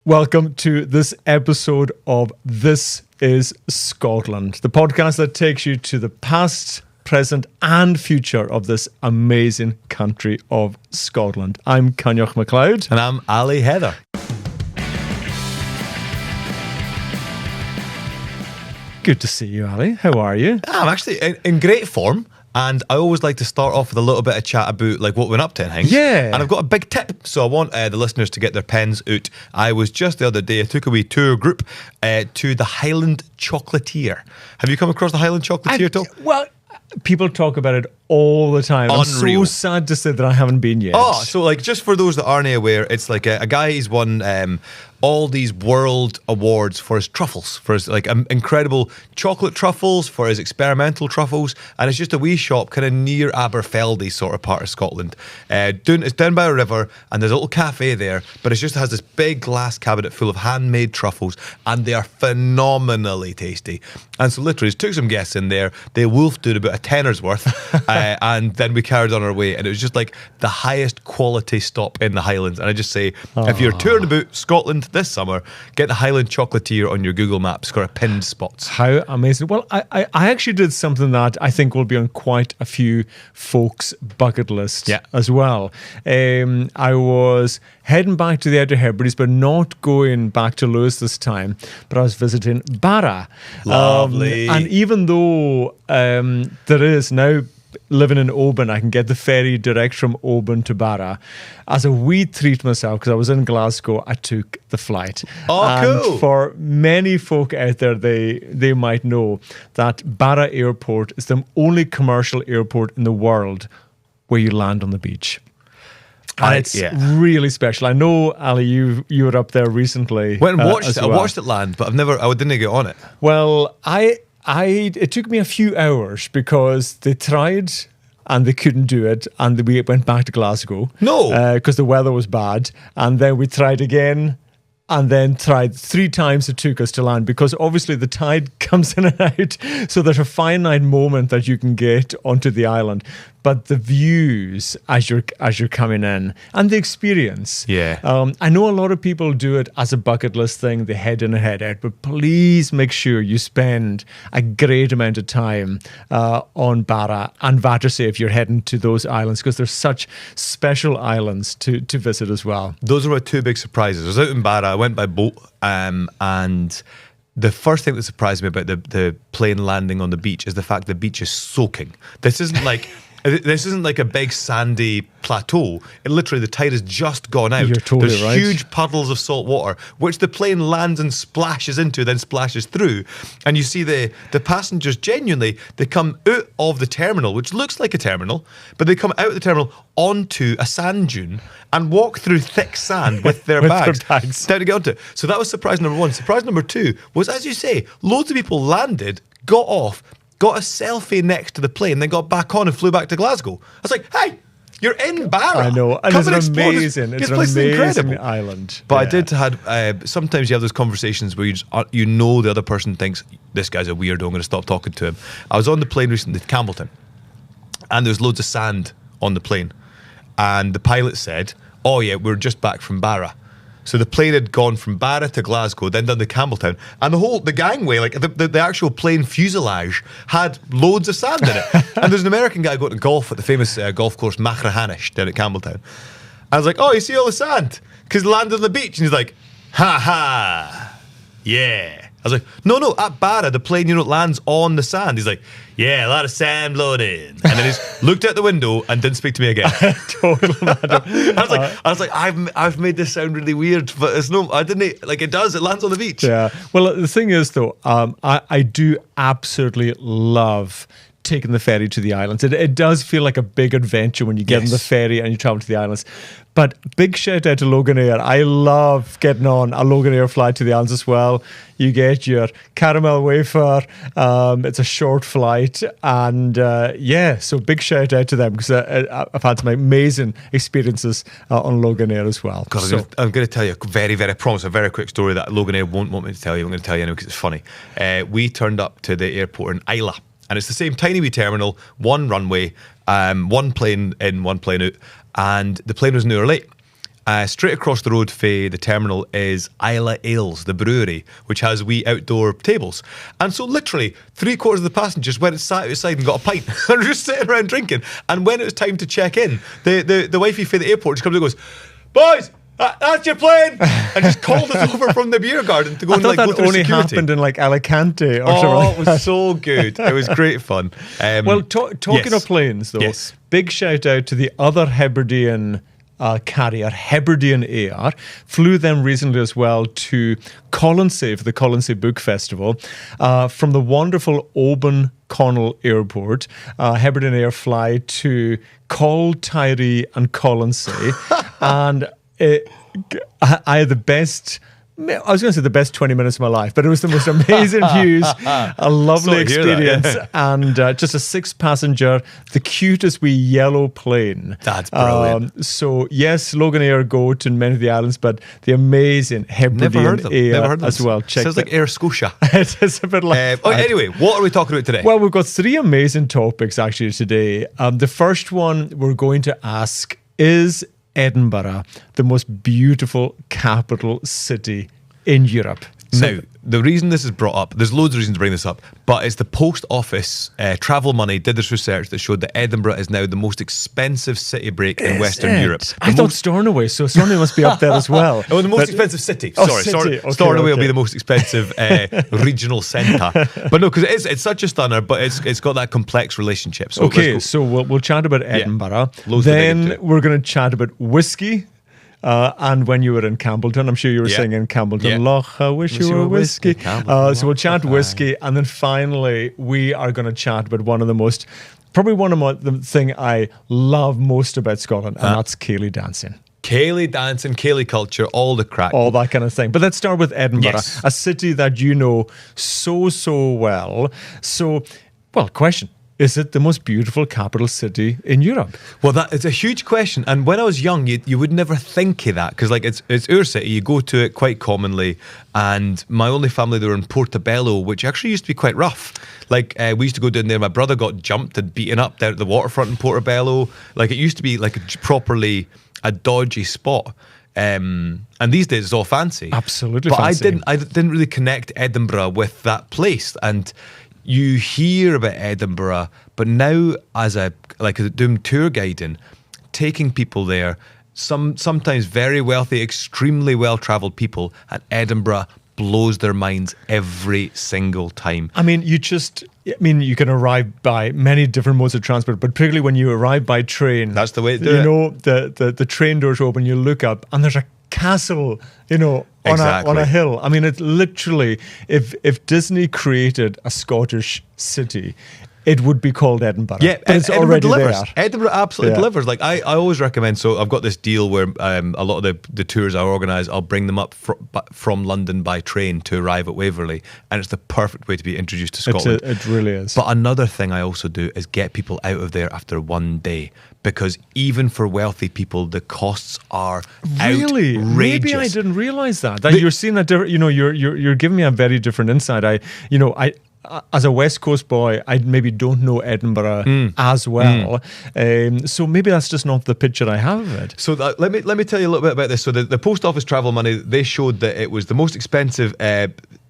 Welcome to this episode of This is Scotland, the podcast that takes you to the past, present and future of this amazing country of Scotland. I'm Coinneach MacLeod. And I'm Ali Heather. Good to see you, Ali. How are you? I'm actually in great form. And I always like to start off with a little bit of chat about like what we went up to and things. Yeah. And I've got a big tip. So I want the listeners to get their pens out. I was just the other day, I took a wee tour group to the Highland Chocolatier. Have you come across the Highland Chocolatier at all? Well, people talk about it all the time. Unreal. I'm so sad to say that I haven't been yet. Oh, so like just for those that aren't aware, it's like a guy, he's won all these world awards for his truffles, for his like incredible chocolate truffles, for his experimental truffles, and it's just a wee shop kind of near Aberfeldy sort of part of Scotland. It's down by a river, and there's a little cafe there, but it just has this big glass cabinet full of handmade truffles, and they are phenomenally tasty. And so literally, took some guests in there, they wolfed out about a tenner's worth, and then we carried on our way, and it was just like the highest quality stop in the Highlands. And I just say, if you're touring about Scotland this summer, get the Highland Chocolatier on your Google Maps. It's got a pinned spots. How amazing. Well, I actually did something that I think will be on quite a few folks' bucket list as well. I was heading back to the Outer Hebrides, but not going back to Lewis this time, but I was visiting Barra. Lovely. And even though there is now, living in Oban, I can get the ferry direct from Oban to Barra. As a wee treat myself, because I was in Glasgow, I took the flight. Oh, and cool. For many folk out there, they might know that Barra Airport is the only commercial airport in the world where you land on the beach. And it's really special. I know, Ali, you were up there recently. Went and watched it. Well. I watched it land, but I didn't get on it. Well, it took me a few hours because they tried and they couldn't do it, and we went back to Glasgow. No, because the weather was bad, and then we tried again, and then tried 3 times it took us to land, because obviously the tide comes in and out, so there's a finite moment that you can get onto the island. But the views as you're coming in, and the experience. Yeah. I know a lot of people do it as a bucket list thing. They head in and head out, but please make sure you spend a great amount of time on Barra and Vatersay if you're heading to those islands, because they're such special islands to visit as well. Those were my 2 big surprises. I was out in Barra. I went by boat, and the first thing that surprised me about the plane landing on the beach is the fact the beach is soaking. This isn't like a big sandy plateau. It literally, the tide has just gone out. You're totally There's right. huge puddles of salt water, which the plane lands and splashes into, then splashes through. And you see the passengers genuinely, they come out of the terminal, which looks like a terminal, but they come out of the terminal onto a sand dune and walk through thick sand with their bags down to get onto it. So that was surprise number 1. Surprise number 2 was, as you say, loads of people landed, got off, got a selfie next to the plane, then got back on and flew back to Glasgow. I was like, hey, you're in Barra. I know. And Come it's explore an amazing island. But I did have, sometimes you have those conversations where you know the other person thinks, this guy's a weirdo, I'm going to stop talking to him. I was on the plane recently to Campbeltown, and there was loads of sand on the plane. And the pilot said, oh yeah, we're just back from Barra. So the plane had gone from Barra to Glasgow, then done to Campbeltown, and the gangway, like the actual plane fuselage, had loads of sand in it. And there's an American guy going to golf at the famous golf course Machrihanish down at Campbeltown. I was like, oh, you see all the sand? Because it landed on the beach. And he's like, ha ha, yeah. I was like, no, at Barra, the plane, lands on the sand. He's like, yeah, a lot of sand blowing in. And then he's looked out the window and didn't speak to me again. Total madam. I was like, I've made this sound really weird, but it's no, I didn't, like it does, it lands on the beach. Yeah. Well, the thing is though, I do absolutely love taking the ferry to the islands. It does feel like a big adventure when you get on the ferry and you travel to the islands. But big shout out to Loganair. I love getting on a Loganair flight to the islands as well. You get your caramel wafer. It's a short flight. And so big shout out to them, because I've had some amazing experiences on Loganair as well. God, I'm going to tell you I promise a very quick story that Loganair won't want me to tell you. I'm going to tell you now because it's funny. We turned up to the airport in Islay. And it's the same tiny wee terminal, one runway, one plane in, one plane out, and the plane was an hour late. Straight across the road fae the terminal is Isla Ales, the brewery, which has wee outdoor tables. And so literally 3/4 of the passengers went and sat outside and got a pint and were just sitting around drinking. And when it was time to check in, the wifey for the airport just comes and goes, "Boys, that's your plane," and just called us over from the beer garden to go and thought go that through only security. happened in like Alicante or something. Oh, like it was so good. It was great fun. Well, talking of planes, though, Yes. big shout out to the other Hebridean carrier, Hebridean AR. Flew them recently as well to Colonsay for the Colonsay Book Festival. From the wonderful Oban Connell Airport, Hebridean Air fly to Col, Tyree and Colonsay. And I had the best... I was going to say the best 20 minutes of my life, but it was the most amazing views, a lovely experience, and just a 6-passenger, the cutest wee yellow plane. That's brilliant. So yes, Logan Air go to many of the islands, but the amazing Hebridean Air as well. Check Sounds like Air Scotia. It is a bit like. Anyway, what are we talking about today? Well, we've got 3 amazing topics actually today. The first one we're going to ask is Edinburgh the most beautiful capital city in Europe? Now, the reason this is brought up, there's loads of reasons to bring this up, but it's the Post Office Travel Money did this research that showed that Edinburgh is now the most expensive city break in Western Europe. I thought Stornoway, so Stornoway must be up there as well. Oh, the most expensive city. City. Okay, Stornoway will be the most expensive regional centre. But no, because it's such a stunner, but it's got that complex relationship. So so we'll chat about Edinburgh. Loads then we're going to chat about whiskey. And when you were in Campbeltown, I'm sure you were singing Campbeltown, Loch, I wish you were whiskey. So we'll chat whiskey. And then finally, we are going to chat about probably one of the thing I love most about Scotland, and that's ceilidh dancing. Ceilidh dancing, ceilidh culture, all the crack. All that kind of thing. But let's start with Edinburgh, Yes. a city that you know so well. So, question. Is it the most beautiful capital city in Europe? Well, that it's a huge question. And when I was young, you would never think of that because, like, it's our city. You go to it quite commonly. And my only family, they were in Portobello, which actually used to be quite rough. Like, we used to go down there. My brother got jumped and beaten up down at the waterfront in Portobello. Like, it used to be like properly a dodgy spot. And these days it's all fancy. Absolutely but fancy. I didn't really connect Edinburgh with that place. And you hear about Edinburgh, but now as doing tour guiding, taking people there, sometimes very wealthy, extremely well-travelled people, and Edinburgh blows their minds every single time. I mean, you can arrive by many different modes of transport, but particularly when you arrive by train, That's the way to do it. You know, the train doors open, you look up, and there's a castle, on a hill. I mean, it's literally, if Disney created a Scottish city, it would be called Edinburgh. Yeah, but it's Edinburgh already delivers. there. Edinburgh absolutely delivers. Like I always recommend. So I've got this deal where a lot of the tours I organise, I'll bring them up from London by train to arrive at Waverley, and it's the perfect way to be introduced to Scotland. It really is. But another thing I also do is get people out of there after one day, because even for wealthy people, the costs are really outrageous. Maybe I didn't realise that you're seeing a different. You're giving me a very different insight. I as a West Coast boy, I maybe don't know Edinburgh as well. So maybe that's just not the picture I have of it. So let me tell you a little bit about this. So the Post Office Travel Money, they showed that it was the most expensive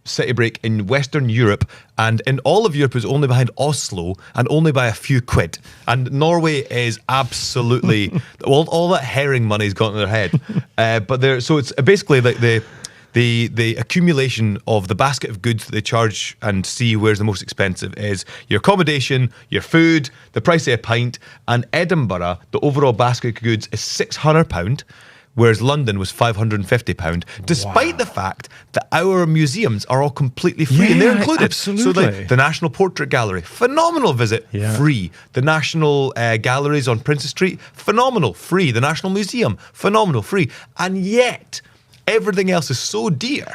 city break in Western Europe, and in all of Europe is only behind Oslo and only by a few quid. And Norway is absolutely all that herring money's got in their head. So it's basically like the accumulation of the basket of goods that they charge and see where's the most expensive is your accommodation, your food, the price of a pint. And Edinburgh, the overall basket of goods is £600, whereas London was £550, despite the fact that our museums are all completely free and they're included. Absolutely. So the National Portrait Gallery, phenomenal visit, free. The National Galleries on Princess Street, phenomenal, free. The National Museum, phenomenal, free. And yet everything else is so dear.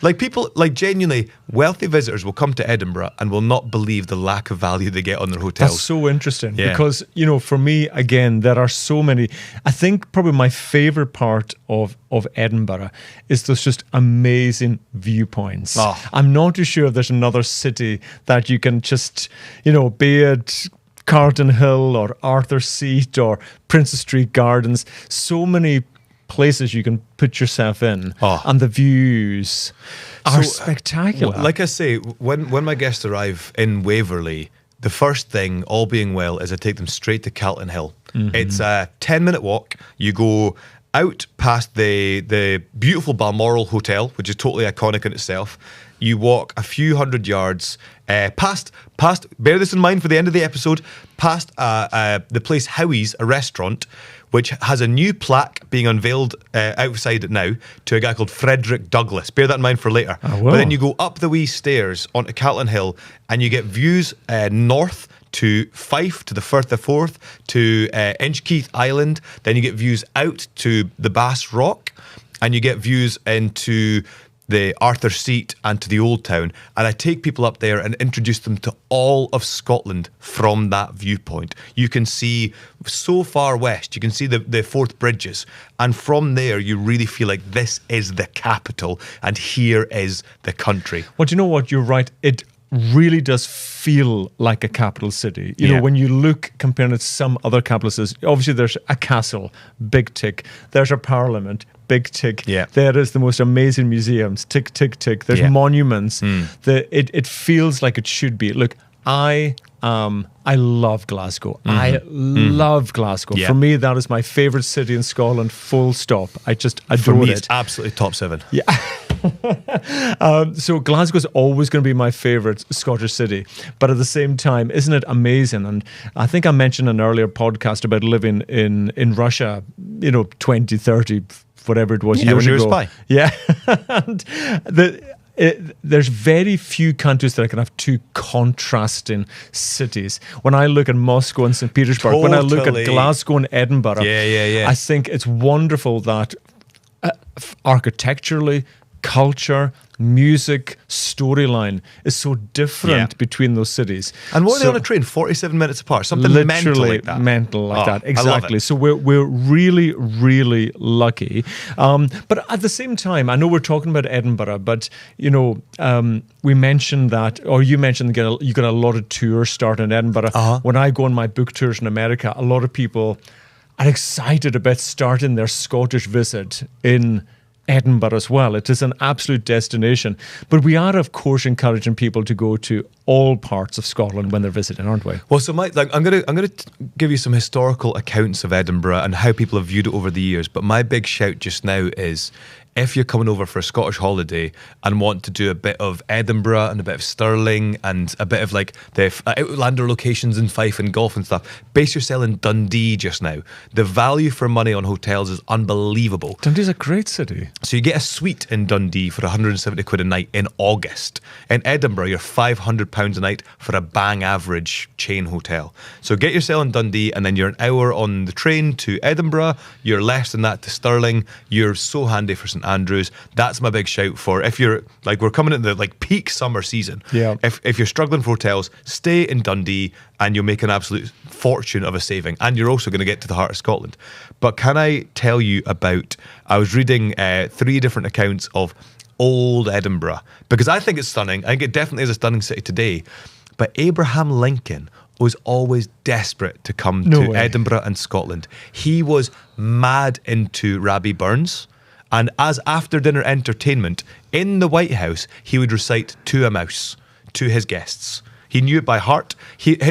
Like people, like genuinely wealthy visitors will come to Edinburgh and will not believe the lack of value they get on their hotels. That's so interesting because, for me, again, there are so many. I think probably my favourite part of Edinburgh is those just amazing viewpoints. Oh. I'm not too sure if there's another city that you can just, be it Carlton Hill or Arthur Seat or Princess Street Gardens, so many places you can put yourself in, Oh. and the views are spectacular. Like I say, when my guests arrive in Waverley, the first thing, all being well, is I take them straight to Calton Hill. It's a 10-minute walk. You go out past the beautiful Balmoral Hotel, which is totally iconic in itself. You walk a few hundred yards past, bear this in mind for the end of the episode, past the place Howie's, a restaurant, which has a new plaque being unveiled outside it now to a guy called Frederick Douglass. Bear that in mind for later. Oh, wow. But then you go up the wee stairs onto Calton Hill and you get views north to Fife, to the Firth of Forth, to Inchkeith Island. Then you get views out to the Bass Rock, and you get views into the Arthur Seat and to the Old Town. And I take people up there and introduce them to all of Scotland from that viewpoint. You can see so far west, you can see the Forth Bridges. And from there, you really feel like this is the capital and here is the country. Well, do you know what? You're right. It really does feel like a capital city. You know, when you look, comparing it to some other capital cities, obviously there's a castle, big tick. There's a parliament, big tick. Yeah. There is the most amazing museums, tick, tick, tick. There's monuments. It feels like it should be. Look, I love Glasgow. I love Glasgow. Yeah. For me, that is my favourite city in Scotland, full stop. I just adore For me, it. it's absolutely top 7. Yeah. So Glasgow is always going to be my favourite Scottish city. But at the same time, isn't it amazing? And I think I mentioned in an earlier podcast about living in Russia, 20, 30, whatever it was years when you ago. were a spy. Yeah. And there's very few countries that I can have two contrasting cities. When I look at Moscow and St. Petersburg, when I look at Glasgow and Edinburgh, I think it's wonderful that architecturally, culture, music, storyline is so different between those cities. And what are they on a train? 47 minutes apart? Something Literally mental like that. Exactly. So we're really, really lucky. But at the same time, I know we're talking about Edinburgh, but we mentioned that, or you mentioned you got a lot of tours starting in Edinburgh. When I go on my book tours in America, a lot of people are excited about starting their Scottish visit in Edinburgh as well. It is an absolute destination. But we are, of course, encouraging people to go to all parts of Scotland when they're visiting, aren't we? Well, so Mike, I'm gonna give you some historical accounts of Edinburgh and how people have viewed it over the years. But my big shout just now is, if you're coming over for a Scottish holiday and want to do a bit of Edinburgh and a bit of Stirling and a bit of like the outlander locations in Fife and golf and stuff, base yourself in Dundee just now. The value for money on hotels is unbelievable. Dundee's a great city. So you get a suite in Dundee for 170 quid a night in August. In Edinburgh, you're £500 a night for a bang average chain hotel. So get yourself in Dundee and then you're an hour on the train to Edinburgh. You're less than that to Stirling. You're so handy for St Andrews. That's my big shout for, if you're like, we're coming into the peak summer season. Yeah. If you're struggling for hotels, stay in Dundee and you'll make an absolute fortune of a saving. And you're also going to get to the heart of Scotland. But can I tell you about, I was reading 3 different accounts of old Edinburgh, because I think it's stunning. I think it definitely is a stunning city today. But Abraham Lincoln was always desperate to come to Edinburgh and Scotland. He was mad into Rabbie Burns. And as after-dinner entertainment in the White House, he would recite To a Mouse to his guests. He knew it by heart.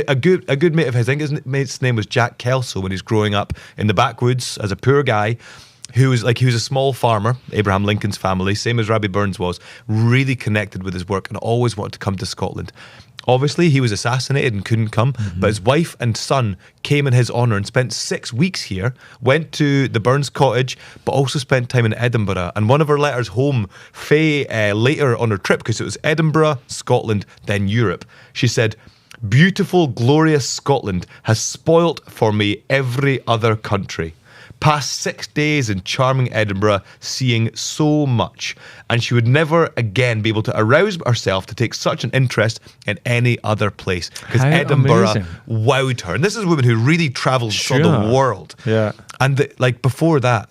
A good mate of his, I think his mate's name was Jack Kelso, when he was growing up in the backwoods as a poor guy, he was a small farmer, Abraham Lincoln's family, same as Rabbie Burns was, really connected with his work and always wanted to come to Scotland. Obviously, he was assassinated and couldn't come, but his wife and son came in his honour and spent 6 weeks here, went to the Burns cottage, but also spent time in Edinburgh. And one of her letters home, Faye, later on her trip, because it was Edinburgh, Scotland, then Europe, she said, "Beautiful, glorious Scotland has spoilt for me every other country. Past 6 days in charming Edinburgh, seeing so much, and she would never again be able to arouse herself to take such an interest in any other place." Because Edinburgh wowed her. And this is a woman who really travelled, saw the world. Yeah. And before that,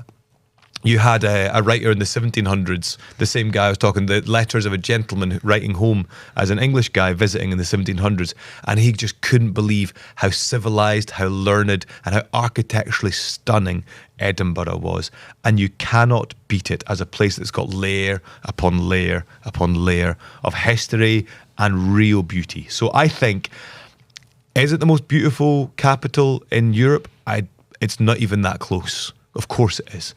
you had a writer in the 1700s, the same guy I was talking, the letters of a gentleman writing home as an English guy visiting in the 1700s, and he just couldn't believe how civilized, how learned, and how architecturally stunning Edinburgh was. And you cannot beat it as a place that's got layer upon layer upon layer of history and real beauty. So I think, is it the most beautiful capital in Europe? It's not even that close. Of course it is.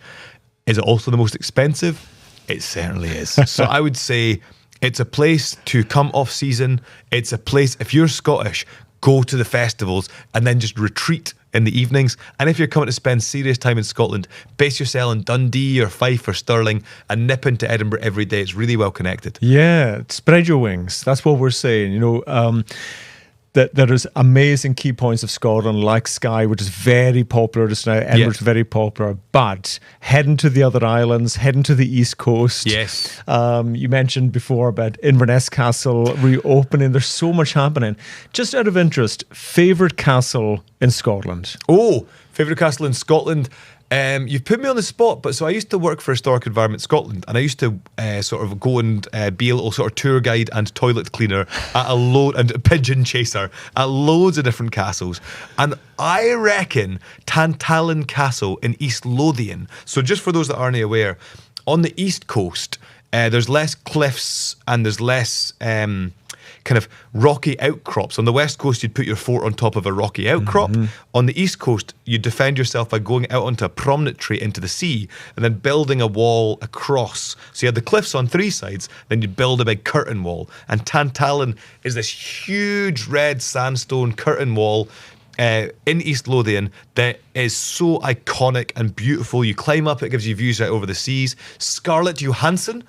Is it also the most expensive? It certainly is. So I would say it's a place to come off season. It's a place, if you're Scottish, go to the festivals and then just retreat in the evenings. And if you're coming to spend serious time in Scotland, base yourself in Dundee or Fife or Stirling and nip into Edinburgh every day. It's really well connected. Yeah, spread your wings. That's what we're saying. You know, that there is amazing key points of Scotland like Skye, which is very popular just now. Edinburgh's very popular, but heading to the other islands, heading to the East Coast. Yes. You mentioned before about Inverness Castle reopening. There's so much happening. Just out of interest, favourite castle in Scotland? Oh, favourite castle in Scotland? You've put me on the spot, but so I used to work for Historic Environment Scotland, and I used to sort of go and be a little sort of tour guide and toilet cleaner at and a pigeon chaser at loads of different castles. And I reckon Tantallon Castle in East Lothian. So just for those that aren't aware, on the East Coast, there's less cliffs and there's less kind of rocky outcrops. On the West Coast, you'd put your fort on top of a rocky outcrop. Mm-hmm. On the East Coast, you'd defend yourself by going out onto a promontory into the sea and then building a wall across. So you had the cliffs on three sides, then you'd build a big curtain wall. And Tantallon is this huge red sandstone curtain wall in East Lothian that is so iconic and beautiful. You climb up, it gives you views right over the seas. Scarlett Johansson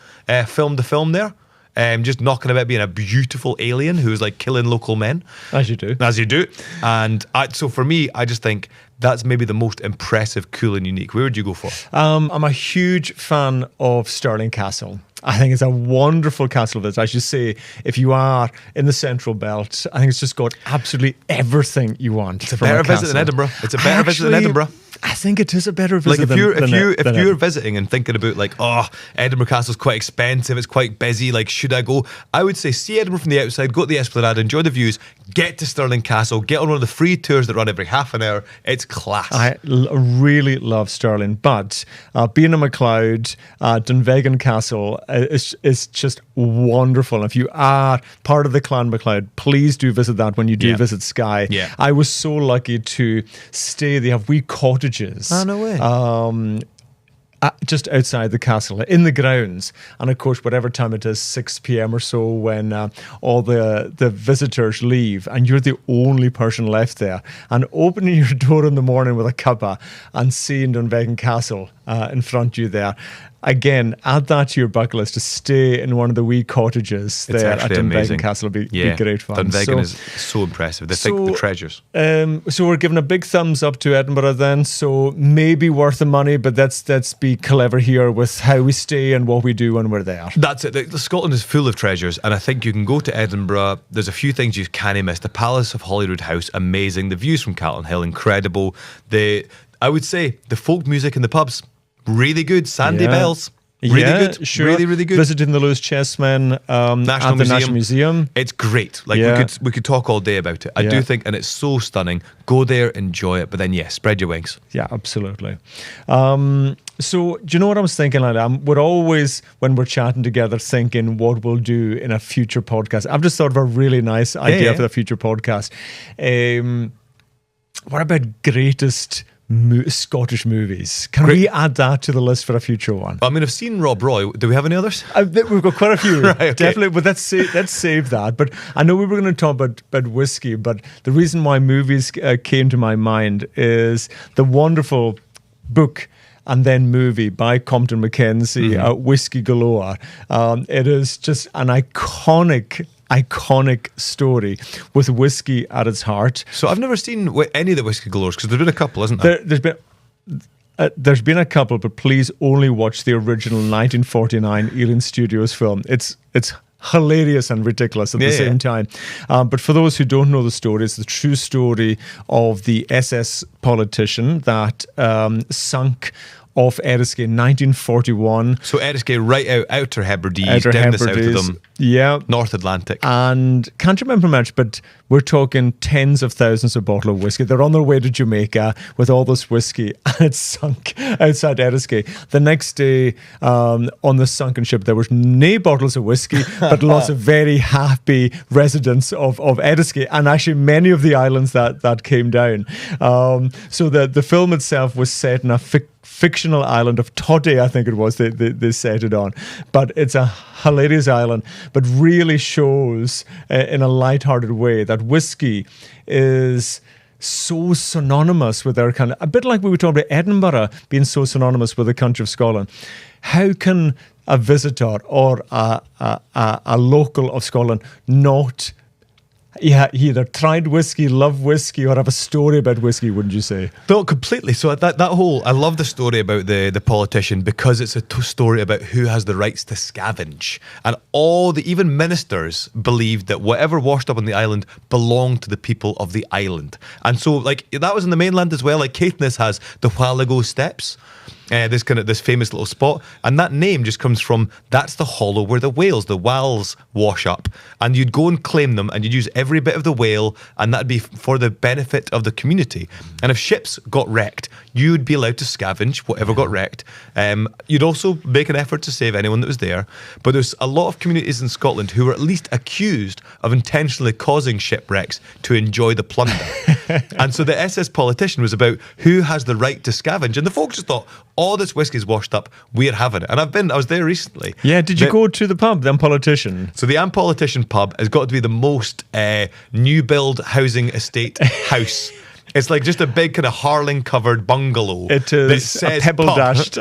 filmed the film there. Just knocking about being a beautiful alien who's like killing local men. As you do. As you do. And so for me, I just think that's maybe the most impressive, cool and unique. Where would you go for? I'm a huge fan of Stirling Castle. I think it's a wonderful castle visit. As you say, if you are in the Central Belt, I think it's just got absolutely everything you want. It's a better visit than Edinburgh. It's a better visit than Edinburgh. I think it is a better visit like if you're visiting and thinking about like, oh, Edinburgh Castle's quite expensive, it's quite busy, like should I go? I would say see Edinburgh from the outside, go to the Esplanade, enjoy the views, get to Stirling Castle, get on one of the free tours that run every half an hour. It's class. I really love Stirling, but being a MacLeod, Dunvegan Castle is just wonderful. If you are part of the Clan MacLeod, please do visit that when you do visit Skye. Yeah. I was so lucky to stay. They have wee cottages. Oh, no way. Just outside the castle, in the grounds. And of course, whatever time it is, 6 p.m. or so, when all the visitors leave and you're the only person left there, and opening your door in the morning with a cuppa and seeing Dunvegan Castle in front of you there. Again, add that to your bucket list to stay in one of the wee cottages there at Dunvegan Castle. It'll be great fun. Dunvegan is so impressive. The treasures. So we're giving a big thumbs up to Edinburgh then. So maybe worth the money, but let's be clever here with how we stay and what we do when we're there. That's it. Scotland is full of treasures, and I think you can go to Edinburgh. There's a few things you can't miss. The Palace of Holyrood House, amazing. The views from Calton Hill, incredible. I would say the folk music in the pubs, really good. Sandy Bells, really good. Sure. Really good. Visiting the Lewis Chessmen National Museum. It's great. Like we could talk all day about it. I do think, and it's so stunning. Go there, enjoy it, but then spread your wings. Yeah, absolutely. So, do you know what I was thinking? We're always, when we're chatting together, thinking what we'll do in a future podcast. I've just thought of a really nice idea for the future podcast. What about greatest Scottish movies? Can we add that to the list for a future one? I mean, I've seen Rob Roy. Do we have any others? We've got quite a few, right, okay. Definitely. But let's save that. But I know we were going to talk about whiskey. But the reason why movies came to my mind is the wonderful book and then movie by Compton Mackenzie, Whisky Galore. It is just an iconic story with whiskey at its heart. So I've never seen any of the Whisky Galores, because there's been a couple, isn't there? There's been a couple, but please only watch the original 1949 Ealing Studios film. It's hilarious and ridiculous at the same time. But for those who don't know the story, it's the true story of the SS politician that sunk off Eriskay, 1941. So Eriskay, right out Outer Hebrides, Outer down the south Hebrides, of them, yeah. North Atlantic. And can't remember much, but we're talking tens of thousands of bottles of whiskey. They're on their way to Jamaica with all this whiskey, and it's sunk outside Eriskay. The next day, on the sunken ship, there was no bottles of whiskey, but lots of very happy residents of Eriskay, and actually many of the islands that came down. So the film itself was set in a fictional island of Toddy, I think it was, they set it on. But it's a hilarious island, but really shows in a light-hearted way that whiskey is so synonymous with our kind of, a bit like we were talking about Edinburgh being so synonymous with the country of Scotland. How can a visitor or a local of Scotland not either tried whiskey, love whiskey, or have a story about whiskey, wouldn't you say? No, completely. So that whole, I love the story about the politician because it's a story about who has the rights to scavenge. And even ministers believed that whatever washed up on the island belonged to the people of the island. And so like that was in the mainland as well. Like Caithness has the Whilago Steps. This famous little spot, and that name just comes from that's the hollow where the whales wash up, and you'd go and claim them, and you'd use every bit of the whale, and that'd be for the benefit of the community. And if ships got wrecked, you'd be allowed to scavenge whatever got wrecked. You'd also make an effort to save anyone that was there. But there's a lot of communities in Scotland who were at least accused of intentionally causing shipwrecks to enjoy the plunder. And so the SS politician was about who has the right to scavenge, and the folks just thought, all this whiskey's washed up, we're having it. And I was there recently. Yeah, did you go to the pub, the Politician? So the Politician pub has got to be the most new build housing estate house. It's like just a big kind of Harling covered bungalow. It is a pebble dashed.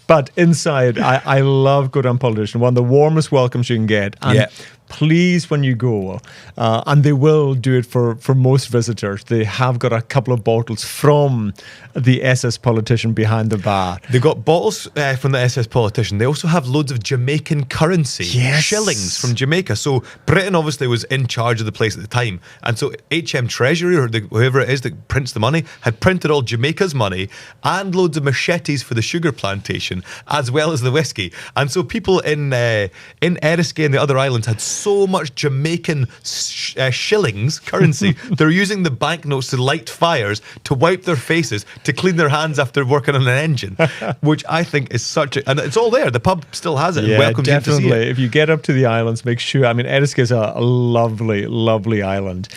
But inside, I love good Politician. One of the warmest welcomes you can get. And please, when you go, and they will do it for most visitors, they have got a couple of bottles from the SS Politician behind the bar. They've got bottles from the SS Politician. They also have loads of Jamaican currency, shillings from Jamaica. So Britain obviously was in charge of the place at the time. And so HM Treasury, or whoever it is that prints the money, had printed all Jamaica's money and loads of machetes for the sugar plantation, as well as the whiskey. And so people in Eriskay and the other islands had so much Jamaican shillings currency. They're using the banknotes to light fires, to wipe their faces, to clean their hands after working on an engine, which I think is and it's all there. The pub still has it. Yeah, and welcomes definitely. You to see it. If you get up to the islands, make sure. I mean, Eriskay is a lovely, lovely island.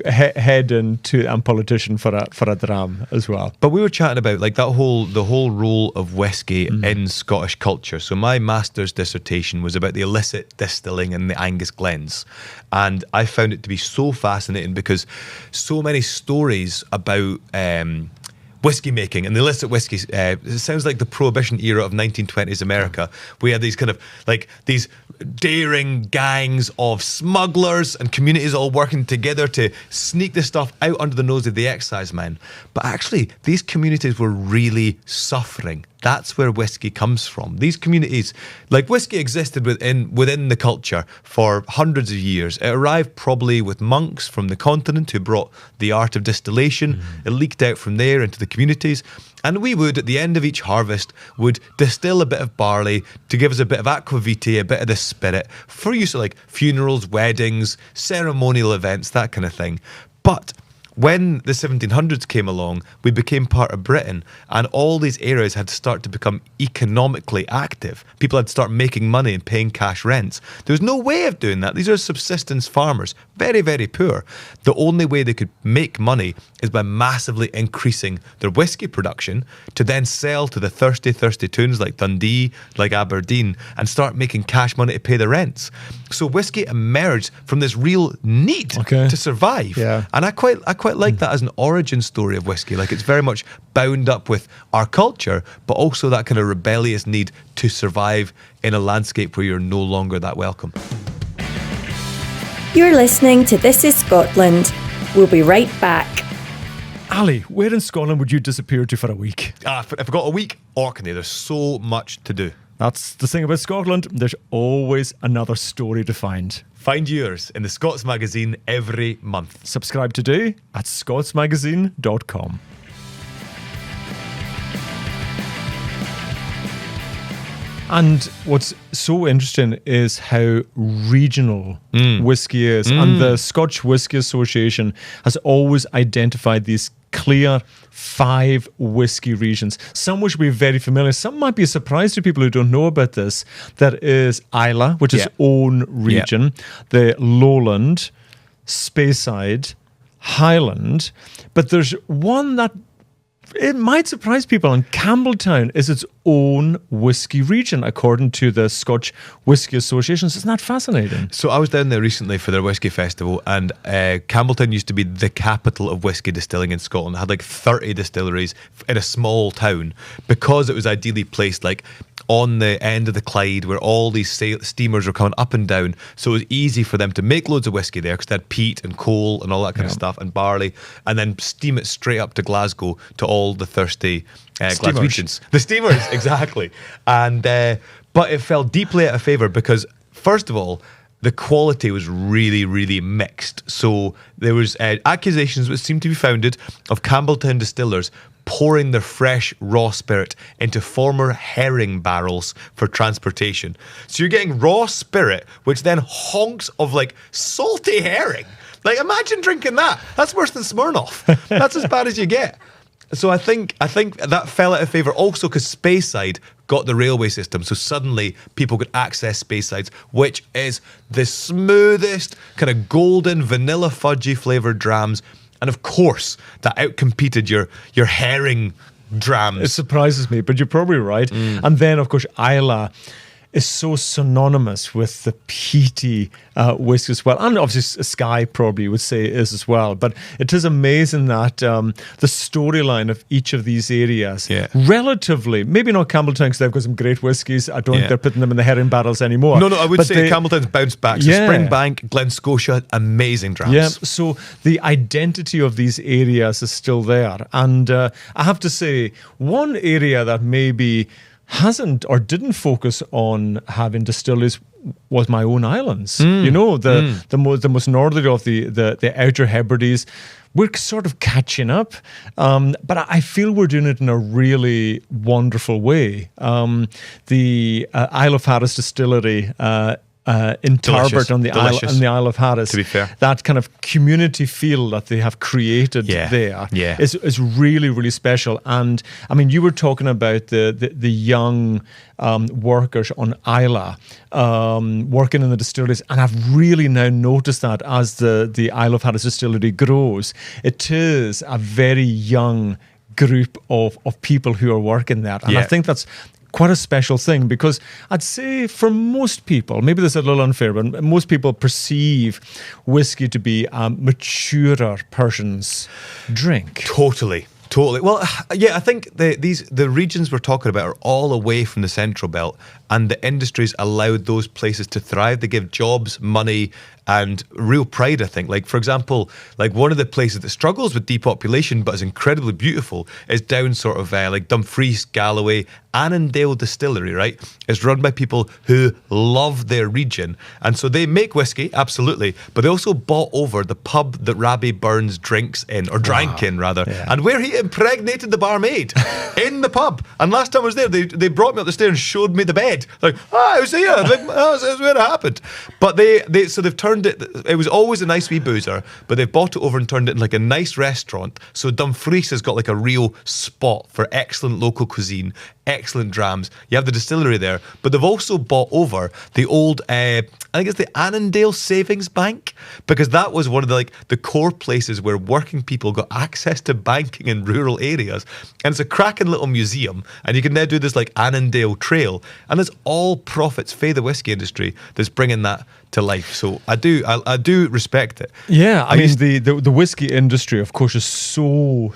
Head into Politician for a dram as well. But we were chatting about like the whole role of whiskey in Scottish culture. So my master's dissertation was about the illicit distilling in the Angus Glens, and I found it to be so fascinating because so many stories about whiskey making and the illicit whiskey. It sounds like the Prohibition era of 1920s America. We had these kind of like these daring gangs of smugglers and communities all working together to sneak this stuff out under the nose of the excise men. But actually, these communities were really suffering. That's where whiskey comes from. These communities, like whiskey existed within the culture for hundreds of years. It arrived probably with monks from the continent who brought the art of distillation. It leaked out from there into the communities. And we would, at the end of each harvest, would distill a bit of barley to give us a bit of aquavitae, a bit of the spirit, for use of like funerals, weddings, ceremonial events, that kind of thing. But when the 1700s came along, we became part of Britain, and all these areas had to start to become economically active. People had to start making money and paying cash rents. There was no way of doing that. These are subsistence farmers, very, very poor. The only way they could make money is by massively increasing their whiskey production to then sell to the thirsty tunes like Dundee, like Aberdeen, and start making cash money to pay the rents. So whiskey emerged from this real need to survive. Yeah. And I quite like that as an origin story of whiskey. Like it's very much bound up with our culture, but also that kind of rebellious need to survive in a landscape where you're no longer that welcome. You're listening to This Is Scotland. We'll be right back. Ali, where in Scotland would you disappear to for a week? If I've got a week, Orkney. There's so much to do. That's the thing about Scotland. There's always another story to find. Find yours in the Scots Magazine every month. Subscribe today at scotsmagazine.com. And what's so interesting is how regional whiskey is. And the Scotch Whisky Association has always identified these clear 5 whiskey regions, some which will be very familiar. Some might be a surprise to people who don't know about this. There is Islay, which is own region, the Lowland, Speyside, Highland, but there's one that it might surprise people, and Campbeltown is its own whiskey region, according to the Scotch Whisky Association. So isn't that fascinating? So I was down there recently for their whiskey festival, and Campbeltown used to be the capital of whiskey distilling in Scotland. It had like 30 distilleries in a small town because it was ideally placed like on the end of the Clyde where all these steamers were coming up and down. So it was easy for them to make loads of whiskey there because they had peat and coal and all that kind of stuff and barley, and then steam it straight up to Glasgow to all the thirsty Glaswegians. The steamers, exactly. And but it fell deeply out of favour because, first of all, the quality was really, really mixed. So there was accusations which seemed to be founded of Campbeltown distillers pouring their fresh raw spirit into former herring barrels for transportation. So you're getting raw spirit, which then honks of like salty herring. Like imagine drinking that. That's worse than Smirnoff. That's as bad as you get. So I think that fell out of favour also because Speyside got the railway system. So suddenly people could access Speysides, which is the smoothest, kind of golden, vanilla fudgy flavoured drams. And of course, that outcompeted your herring drams. It surprises me, but you're probably right. And then, of course, Islay is so synonymous with the peaty whiskey as well. And obviously Skye probably would say is as well. But it is amazing that the storyline of each of these areas, relatively, maybe not Campbeltown because they've got some great whiskies. I don't think they're putting them in the herring barrels anymore. No, I would say Campbelltown's bounced back. So Springbank, Glen Scotia, amazing drams. Yeah, so the identity of these areas is still there. And I have to say, one area that maybe hasn't or didn't focus on having distilleries was my own islands. You know, the most northerly of the Outer Hebrides. We're sort of catching up, but I feel we're doing it in a really wonderful way. The Isle of Harris distillery in Tarbert on the Isle of Harris. To be fair, that kind of community feel that they have created there is really, really special. And I mean, you were talking about the young workers on Islay working in the distilleries, and I've really now noticed that as the Isle of Harris distillery grows, it is a very young group of people who are working there, and I think that's quite a special thing, because I'd say for most people, maybe this is a little unfair, but most people perceive whiskey to be a maturer person's drink. Totally. Well, yeah, I think the regions we're talking about are all away from the Central Belt, and the industries allowed those places to thrive. They give jobs, money, and real pride, I think. Like, for example, like one of the places that struggles with depopulation but is incredibly beautiful is down sort of like Dumfries, Galloway, Annandale Distillery, right? It's run by people who love their region. And so they make whiskey, absolutely, but they also bought over the pub that Rabbie Burns drinks in, or drank in, rather, and where he impregnated the barmaid in the pub. And last time I was there, they brought me up the stairs and showed me the bed. Like, I was here. Like, that's where it happened. But they've turned it was always a nice wee boozer, but they've bought it over and turned it into like a nice restaurant. So Dumfries has got like a real spot for excellent local cuisine, excellent drams. You have the distillery there, but they've also bought over the old, I think it's the Annandale Savings Bank, because that was one of the core places where working people got access to banking in rural areas. And it's a cracking little museum, and you can now do this like Annandale Trail, and it's all profits for the whiskey industry that's bringing that to life. So I do respect it. Yeah, I mean the whiskey industry, of course, is so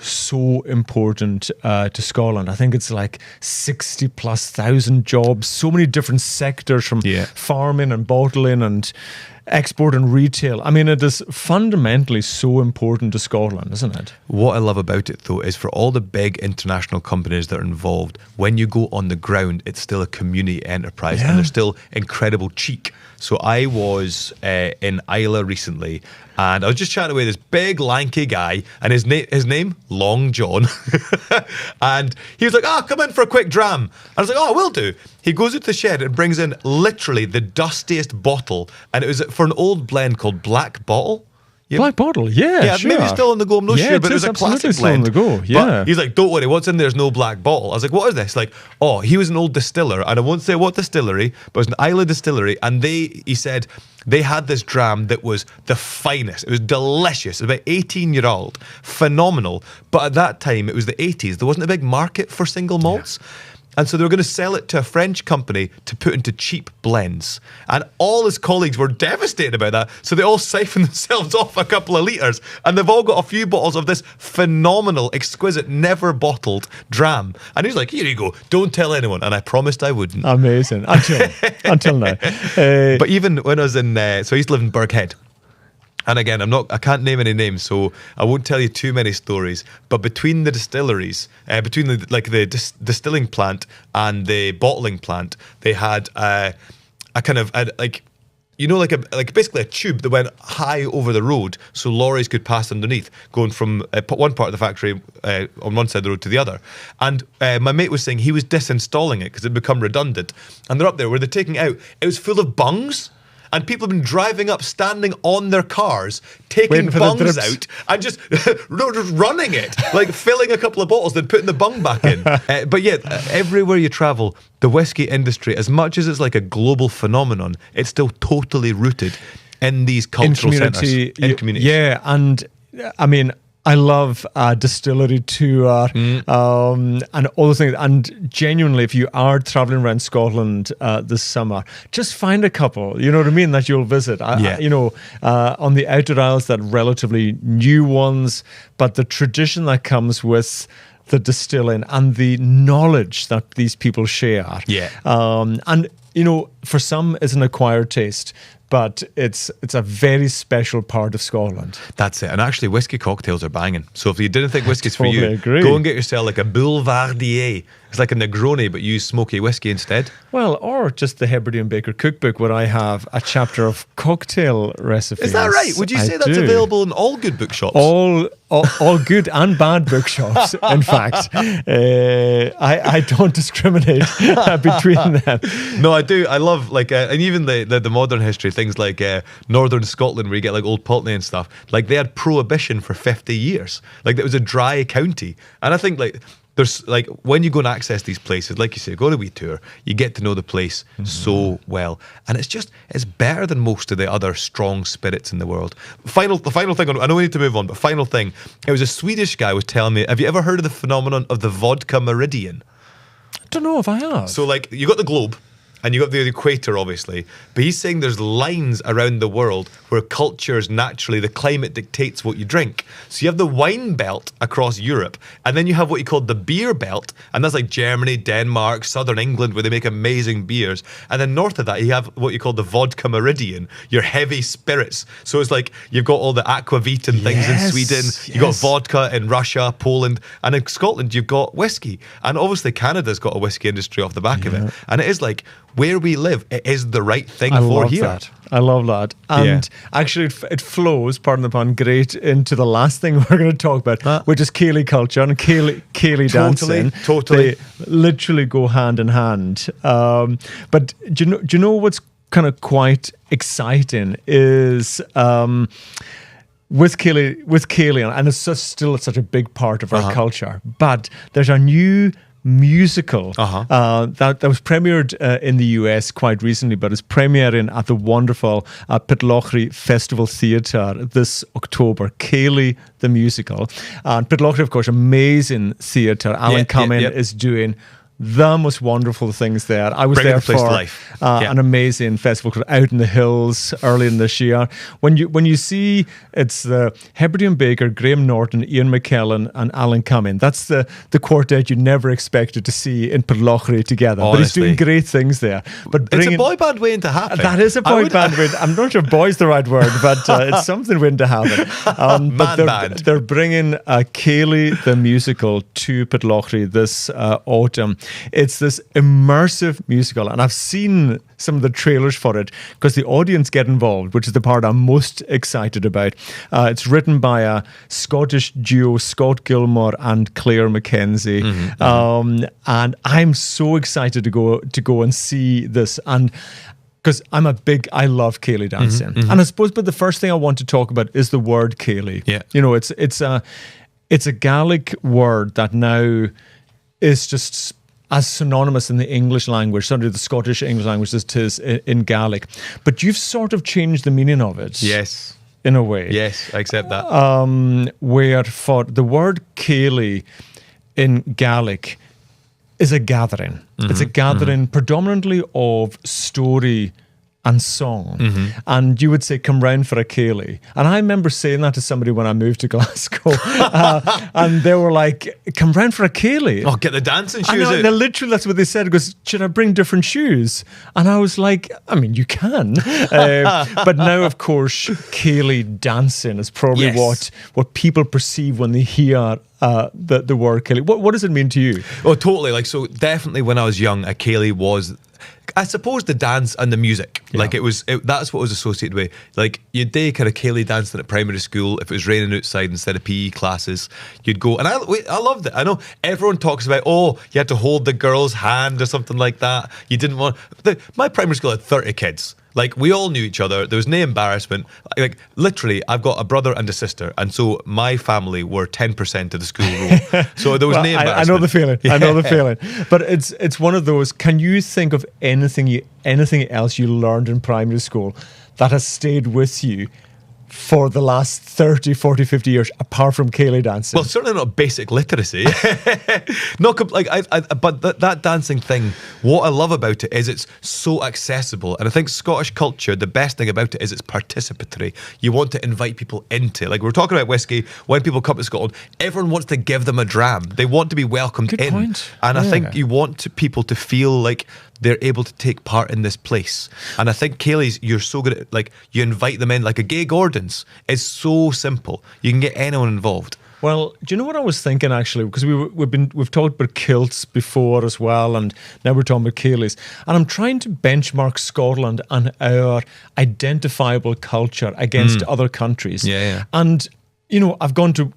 important to Scotland. I think it's like 60,000+ jobs, so many different sectors, from farming and bottling and export and retail. I mean, it is fundamentally so important to Scotland, isn't it? What I love about it, though, is for all the big international companies that are involved, when you go on the ground, it's still a community enterprise and there's still incredible cheek. So I was in Islay recently, and I was just chatting away with this big lanky guy, and his name Long John, and he was like, come in for a quick dram. I was like, I will do. He goes into the shed and brings in literally the dustiest bottle, and it was for an old blend called Black Bottle. Black Bottle, yeah, sure. Maybe still on the go, I'm not sure, but it was a classic blend. On the go, yeah. But he's like, don't worry, what's in there's no Black Bottle. I was like, what is this? Like, he was an old distiller, and I won't say what distillery, but it was an Islay distillery, and he said they had this dram that was the finest. It was delicious. About 18-year-old, phenomenal. But at that time, it was the 80s. There wasn't a big market for single malts. Yeah. And so they were going to sell it to a French company to put into cheap blends. And all his colleagues were devastated about that. So they all siphoned themselves off a couple of litres. And they've all got a few bottles of this phenomenal, exquisite, never bottled dram. And he's like, here you go. Don't tell anyone. And I promised I wouldn't. Amazing. Until now. But even when I was in, so I used to live in Burghead. And again, I can't name any names, so I won't tell you too many stories. But between the distilleries, between the distilling plant and the bottling plant, they had a kind of basically a tube that went high over the road, so lorries could pass underneath, going from one part of the factory on one side of the road to the other. And my mate was saying he was disinstalling it because it had become redundant. And they're up there where they're taking it out. It was full of bungs. And people have been driving up, standing on their cars, taking bungs out and just running it, like filling a couple of bottles, then putting the bung back in. But yeah, everywhere you travel, the whiskey industry, as much as it's like a global phenomenon, it's still totally rooted in these cultural centres, in communities. Yeah, and I mean, I love distillery tour and all those things. And genuinely, if you are traveling around Scotland this summer, just find a couple, you know what I mean, that you'll visit. On the outer isles, that relatively new ones, but the tradition that comes with the distilling and the knowledge that these people share. Yeah. And, you know, for some, it's an acquired taste. But it's a very special part of Scotland. That's it. And actually, whiskey cocktails are banging. So if you didn't think whiskey's for you, agree. Go and get yourself like a Boulevardier. It's like a Negroni, but use smoky whiskey instead. Well, or just the Hebridean Baker cookbook, where I have a chapter of cocktail recipes. Is that right? Would you say that's available in all good bookshops? All good and bad bookshops, in fact. I don't discriminate between them. No, I do. I love, and even the modern history, things like Northern Scotland, where you get like Old Pulteney and stuff. Like, they had prohibition for 50 years. Like, it was a dry county. And I think, there's when you go and access these places, like you say, go on a wee tour, you get to know the place so well. And it's better than most of the other strong spirits in the world. The final thing, I know we need to move on, but final thing, it was a Swedish guy was telling me, have you ever heard of the phenomenon of the vodka meridian? I don't know if I have. So you got the globe, and you got the equator, obviously. But he's saying there's lines around the world where cultures naturally, the climate dictates what you drink. So you have the wine belt across Europe, and then you have what you call the beer belt, and that's like Germany, Denmark, southern England, where they make amazing beers. And then north of that, you have what you call the vodka meridian, your heavy spirits. So it's like you've got all the aquavit and things in Sweden, you've got vodka in Russia, Poland, and in Scotland, you've got whiskey. And obviously Canada's got a whiskey industry off the back of it. And it is like, where we live, it is the right thing for here. I love that. And actually, it flows, pardon the pun, great into the last thing we're going to talk about, which is ceilidh culture and ceilidh dancing. Totally. They literally go hand in hand. But do you know what's kind of quite exciting is with ceilidh, and it's still such a big part of our culture, but there's a new musical that was premiered in the US quite recently, but is premiering at the wonderful Pitlochry Festival Theatre this October. Ceilidh the musical, and Pitlochry, of course, amazing theatre. Alan Cumming is doing the most wonderful things there. I was Bringing there the place for to life. Yeah. an amazing festival called Out in the Hills early in this year. When you see it's the Hebridean Baker, Graham Norton, Ian McKellen, and Alan Cumming. That's the quartet you never expected to see in Podlochry together. Honestly. But he's doing great things there. But It's a boy band waiting to happen. that is a boy band waiting. I'm not sure boy's the right word, but it's something waiting to happen. But they're bringing Ceilidh the musical to Podlochry this autumn. It's this immersive musical, and I've seen some of the trailers for it because the audience get involved, which is the part I'm most excited about. It's written by a Scottish duo, Scott Gilmore and Claire Mackenzie, and I'm so excited to go and see this. And because I love Ceilidh dancing, and I suppose, but the first thing I want to talk about is the word Ceilidh. Yeah, you know, it's a Gaelic word that now is just as synonymous in the English language, certainly the Scottish English language, as it is in Gaelic. But you've sort of changed the meaning of it. Yes. In a way. Yes, I accept that. Where for the word Ceilidh in Gaelic is a gathering. It's a gathering predominantly of story and song. And you would say, come round for a Ceilidh. And I remember saying that to somebody when I moved to Glasgow. And they were like, come round for a Ceilidh. Oh, get the dancing shoes out. Literally, that's what they said. It goes, should I bring different shoes? And I was like, I mean, you can. But now, of course, Ceilidh dancing is probably what people perceive when they hear the word Ceilidh. What does it mean to you? Oh, totally. Like, so definitely when I was young, a Ceilidh was, I suppose, the dance and the music. Yeah. Like that's what it was associated with. Like you'd do kind of Ceilidh dancing at primary school. If it was raining outside instead of PE classes, you'd go. And I loved it. I know everyone talks about, oh, you had to hold the girl's hand or something like that. You didn't want. My primary school had 30 kids. Like, we all knew each other. There was no embarrassment. Like, literally, I've got a brother and a sister. And so my family were 10% of the school roll. So there was no embarrassment. I know the feeling. Yeah. I know the feeling. But it's one of those, can you think of anything else you learned in primary school that has stayed with you for the last 30, 40, 50 years, apart from Ceilidh dancing? Well, certainly not basic literacy. But that dancing thing, what I love about it is it's so accessible. And I think Scottish culture, the best thing about it is it's participatory. You want to invite people into it. Like, we're talking about whiskey. When people come to Scotland, everyone wants to give them a dram. They want to be welcomed Good in. point. And I think you want people to feel like they're able to take part in this place. And I think Ceilidh's, you're so good at, like, you invite them in, like a Gay Gordon's. It's so simple. You can get anyone involved. Well, do you know what I was thinking, actually? Because we've talked about kilts before as well, and now we're talking about Ceilidhs. And I'm trying to benchmark Scotland and our identifiable culture against other countries. Yeah. And, you know, I've gone to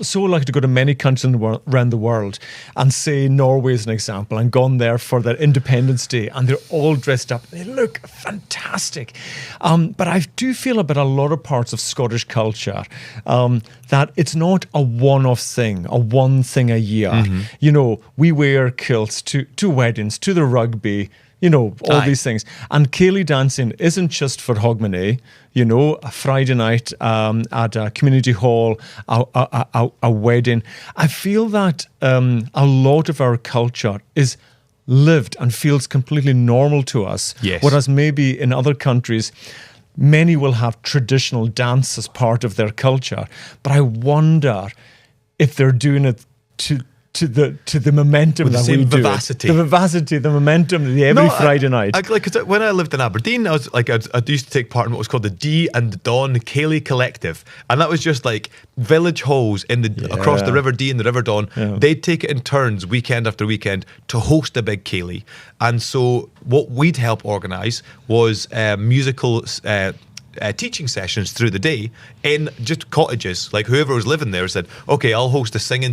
so lucky to go to many countries around the world, and say Norway is an example, and gone there for their Independence Day, and they're all dressed up. They look fantastic. But I do feel about a lot of parts of Scottish culture that it's not a one-off thing, a one thing a year. You know, we wear kilts to weddings, to the rugby, you know, all these things. And Ceilidh dancing isn't just for Hogmanay. You know, a Friday night at a community hall, a wedding. I feel that a lot of our culture is lived and feels completely normal to us. Yes. Whereas maybe in other countries, many will have traditional dance as part of their culture. But I wonder if they're doing it to the momentum with that the we same do. vivacity. The vivacity, the momentum, every Friday night. Cause when I lived in Aberdeen, I used to take part in what was called the D and the Don Ceilidh Collective, and that was just like village halls across the River Dee and the River Don. Yeah. They'd take it in turns, weekend after weekend, to host a big Ceilidh. And so what we'd help organise was musical teaching sessions through the day in just cottages. Like, whoever was living there said, okay, I'll host a singing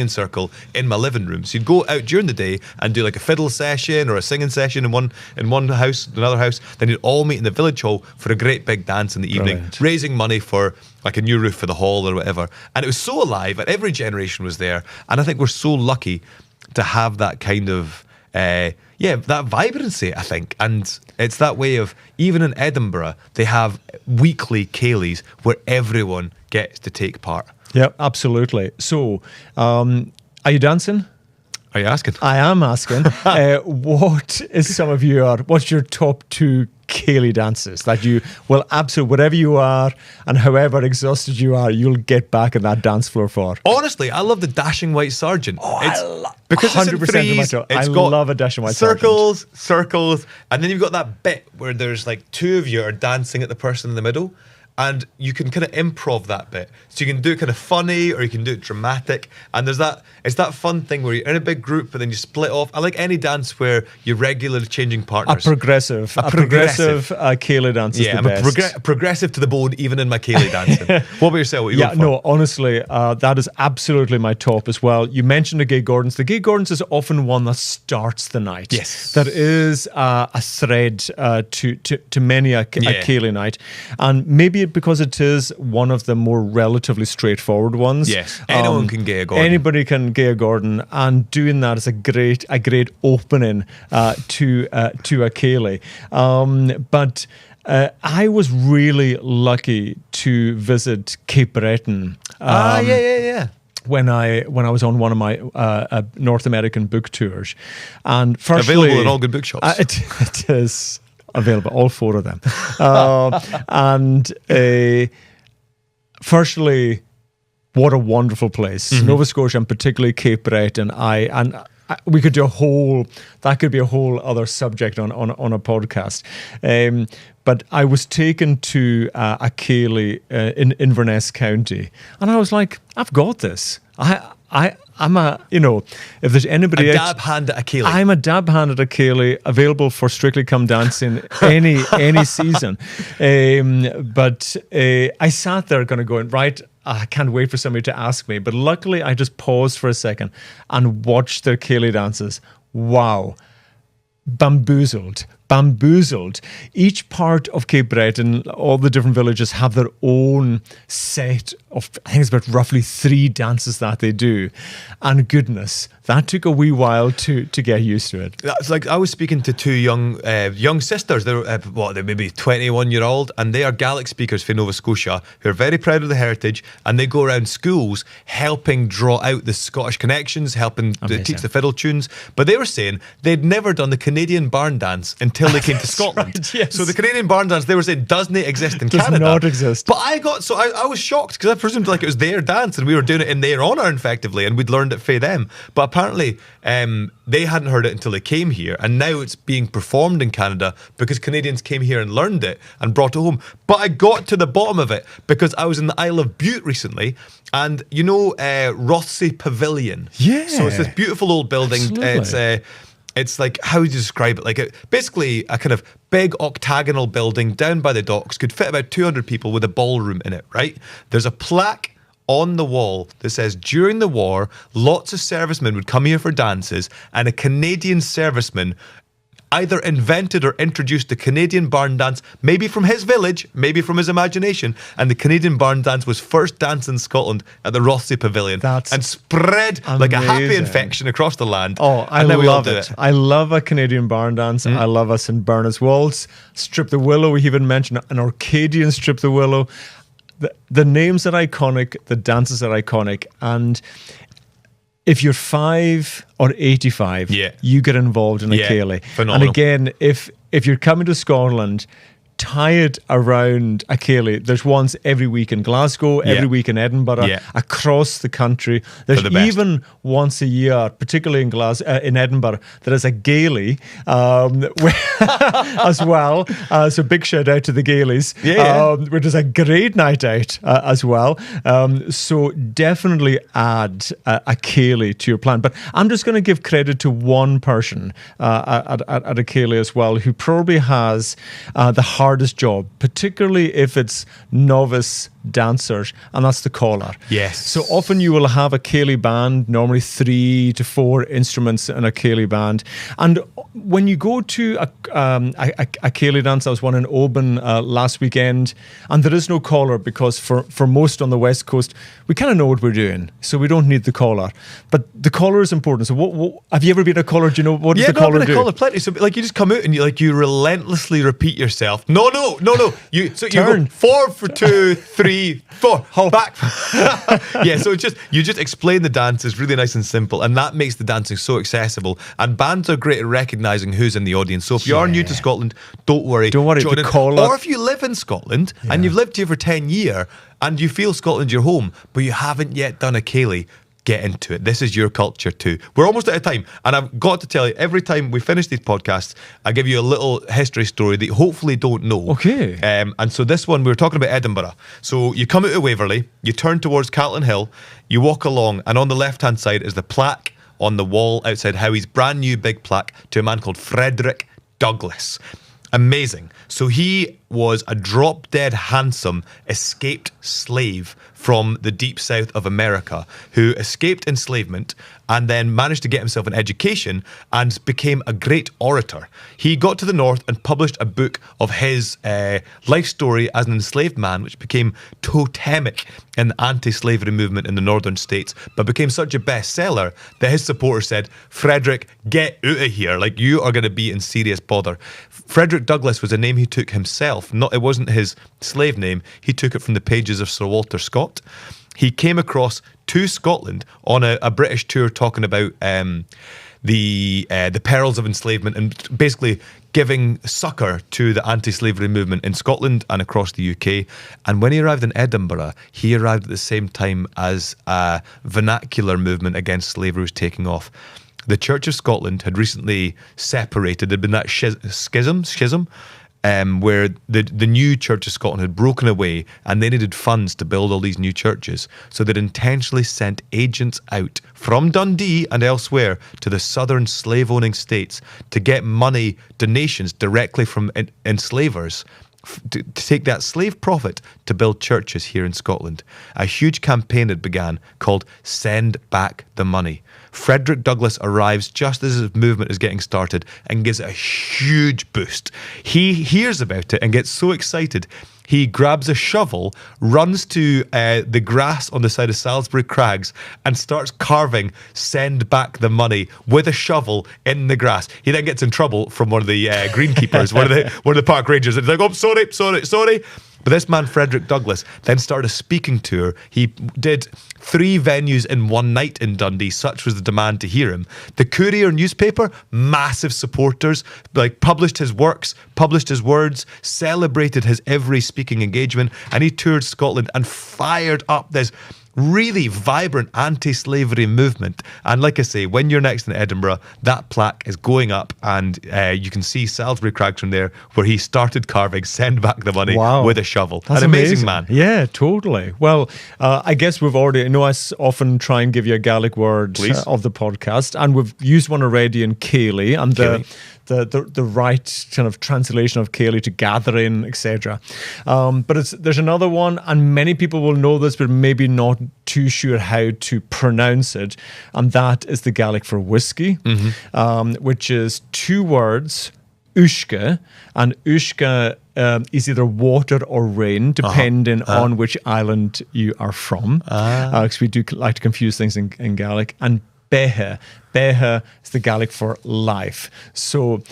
circle in my living room. So you'd go out during the day and do like a fiddle session or a singing session in one house, another house. Then you'd all meet in the village hall for a great big dance in the evening, raising money for like a new roof for the hall or whatever. And it was so alive, and every generation was there. And I think we're so lucky to have that kind of that vibrancy, I think. And it's that way of, even in Edinburgh, they have weekly Ceilidhs where everyone gets to take part. Yeah, absolutely. So, are you dancing? Are you asking? I am asking. What's your top 2 ceilidh dances that you will absolutely, whatever you are and however exhausted you are, you'll get back on that dance floor for? Honestly, I love the Dashing White Sergeant. Because it's 100% I love a Dashing White Sergeant. Circles, and then you've got that bit where there's like 2 of you are dancing at the person in the middle. And you can kind of improv that bit. So you can do it kind of funny or you can do it dramatic. And it's that fun thing where you're in a big group but then you split off. I like any dance where you're regularly changing partners. A progressive ceilidh dance is the best. I'm progressive to the bone, even in my ceilidh dancing. What about yourself? What are you going for? No, honestly, that is absolutely my top as well. You mentioned the Gay Gordons. The Gay Gordons is often one that starts the night. Yes. There is a thread to many a ceilidh night. And maybe because it is one of the more relatively straightforward ones. Yes, anyone can gay a Gordon. Anybody can gay a Gordon, and doing that is a great opening to a ceilidh. But I was really lucky to visit Cape Breton. When I was on one of my North American book tours, and firstly, available in all good bookshops. It is. Available, all 4 of them. Firstly, what a wonderful place. Mm-hmm. Nova Scotia, and particularly Cape Breton. We could do that could be a whole other subject on a podcast. But I was taken to a ceilidh in Inverness County, and I was like, I've got this. I'm if there's anybody a dab hand at a ceilidh. I'm a dab hand at a ceilidh, available for Strictly Come Dancing any season. But I sat there kind of going, right, I can't wait for somebody to ask me. But luckily, I just paused for a second and watched their ceilidh dances. Wow. Bamboozled. Each part of Cape Breton, all the different villages have their own set of, I think it's about roughly 3 dances that they do. And goodness, that took a wee while to get used to it. That's like, I was speaking to 2 young sisters. They're they're maybe 21-year-old, and they are Gaelic speakers for Nova Scotia who are very proud of the heritage, and they go around schools helping draw out the Scottish connections, helping to teach the fiddle tunes. But they were saying they'd never done the Canadian barn dance until they came to Scotland. Right, yes. So the Canadian barn dance, they were saying, doesn't exist in Canada. Does not exist. But I was shocked because I presumed like it was their dance and we were doing it in their honour, effectively, and we'd learned it for them. But apparently they hadn't heard it until they came here, and now it's being performed in Canada because Canadians came here and learned it and brought it home. But I got to the bottom of it because I was in the Isle of Bute recently, and Rothsay Pavilion. Yeah. So it's this beautiful old building. Absolutely. It's like, how would you describe it? Like basically a kind of big octagonal building down by the docks, could fit about 200 people with a ballroom in it, right? There's a plaque on the wall that says, during the war, lots of servicemen would come here for dances, and a Canadian serviceman either invented or introduced the Canadian barn dance, maybe from his village, maybe from his imagination, and the Canadian barn dance was first danced in Scotland at the Rothsay Pavilion and spread like a happy infection across the land. Oh, I love it. I love a Canadian barn dance. I love a St. Bernard's Waltz, Strip the Willow. We even mentioned an Orcadian Strip the Willow. The names are iconic, the dances are iconic, and if you're 5 or 85, you get involved in a ceilidh. Phenomenal. And again, if you're coming to Scotland, tie it around a ceilidh. There's ones every week in Glasgow, every week in Edinburgh, across the country. There's even once a year, particularly in Edinburgh, there is a Gaelic as well. So big shout out to the Gaelics, which is a great night out as well. So definitely add a ceilidh to your plan. But I'm just going to give credit to one person at a ceilidh as well, who probably has the hardest job, particularly if it's novice dancers, and that's the caller. Yes. So often you will have a ceilidh band, normally 3 to 4 instruments in a ceilidh band. And when you go to a ceilidh dance, I was one in Oban last weekend, and there is no caller because for most on the West Coast, we kind of know what we're doing, so we don't need the caller. But the caller is important. So what have you ever been a caller? Do you know what does the caller do? Yeah, I've been a caller plenty. So like you just come out and you relentlessly repeat yourself. No. You go 4 for 2, 3. 3, 4, back. Yeah, so you just explain the dance. It's really nice and simple, and that makes the dancing so accessible. And bands are great at recognising who's in the audience. So if you are new to Scotland, don't worry. Don't worry, join in. call Or up. if you live in Scotland and you've lived here for 10 years and you feel Scotland's your home, but you haven't yet done a ceilidh, get into it. This is your culture too. We're almost out of time, and I've got to tell you, every time we finish these podcasts, I give you a little history story that you hopefully don't know. Okay. And so this one, we were talking about Edinburgh. So you come out of Waverley, you turn towards Campbeltown Hill, you walk along, and on the left-hand side is the plaque on the wall outside Howie's brand new big plaque to a man called Frederick Douglass. Amazing. So he was a drop-dead handsome escaped slave from the deep south of America who escaped enslavement and then managed to get himself an education and became a great orator. He got to the north and published a book of his life story as an enslaved man, which became totemic in the anti-slavery movement in the northern states, but became such a bestseller that his supporters said, Frederick, get out of here. Like, you are going to be in serious bother. Frederick Douglass was a name he took himself. It wasn't his slave name. He took it from the pages of Sir Walter Scott. He came across to Scotland on a British tour talking about the perils of enslavement and basically giving succour to the anti-slavery movement in Scotland and across the UK. And when he arrived in Edinburgh, he arrived at the same time as a vernacular movement against slavery was taking off. The Church of Scotland had recently separated. There'd been that schism, where the new Church of Scotland had broken away and they needed funds to build all these new churches. So they'd intentionally sent agents out from Dundee and elsewhere to the southern slave-owning states to get money, donations directly from enslavers to take that slave profit to build churches here in Scotland. A huge campaign had began called Send Back the Money. Frederick Douglass arrives just as his movement is getting started and gives it a huge boost. He hears about it and gets so excited, he grabs a shovel, runs to the grass on the side of Salisbury Crags and starts carving Send Back the Money with a shovel in the grass. He then gets in trouble from one of the greenkeepers, one of the park rangers. And he's like, oh, sorry. But this man, Frederick Douglass, then started a speaking tour. He did 3 venues in one night in Dundee. Such was the demand to hear him. The Courier newspaper, massive supporters, published his works, published his words, celebrated his every speaking engagement, and he toured Scotland and fired up this really vibrant anti-slavery movement. And like I say, when you're next in Edinburgh, that plaque is going up and you can see Salisbury Crags from there where he started carving Send Back the Money with a shovel. That's an amazing man. Yeah, totally. Well, I guess we've already, I often try and give you a Gaelic word of the podcast, and we've used one already in ceilidh, and the right kind of translation of ceilidh to gathering, etc. But there's another one, and many people will know this, but maybe not too sure how to pronounce it, and that is the Gaelic for whiskey, which is 2 words, uisce, and uisce is either water or rain, depending on which island you are from, because we do like to confuse things in Gaelic, and behe. Behe is the Gaelic for life. So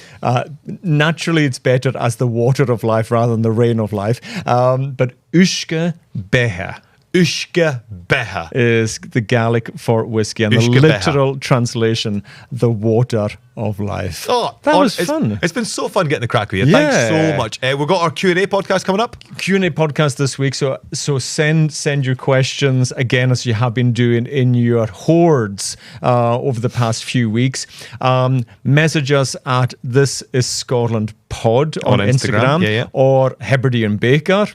naturally it's better as the water of life rather than the rain of life. But uisce behe. Uisce behe is the Gaelic for whiskey, and Uisce the literal translation, the water of life. Oh, that was fun. It's been so fun getting the crack with you. Yeah. Thanks so much. We've got our Q&A podcast coming up. Q&A podcast this week. So send your questions again, as you have been doing in your hordes over the past few weeks. Message us at This Is Scotland Pod on Instagram. Or Hebridean Baker.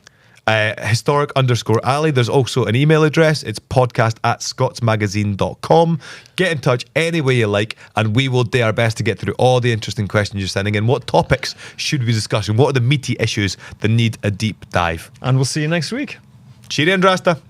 Historic_alley. There's also an email address. It's podcast@scotsmagazine.com. Get in touch any way you like, and we will do our best to get through all the interesting questions you're sending in. What topics should we be discussing? What are the meaty issues that need a deep dive? And we'll see you next week. Cheerio and Drasta.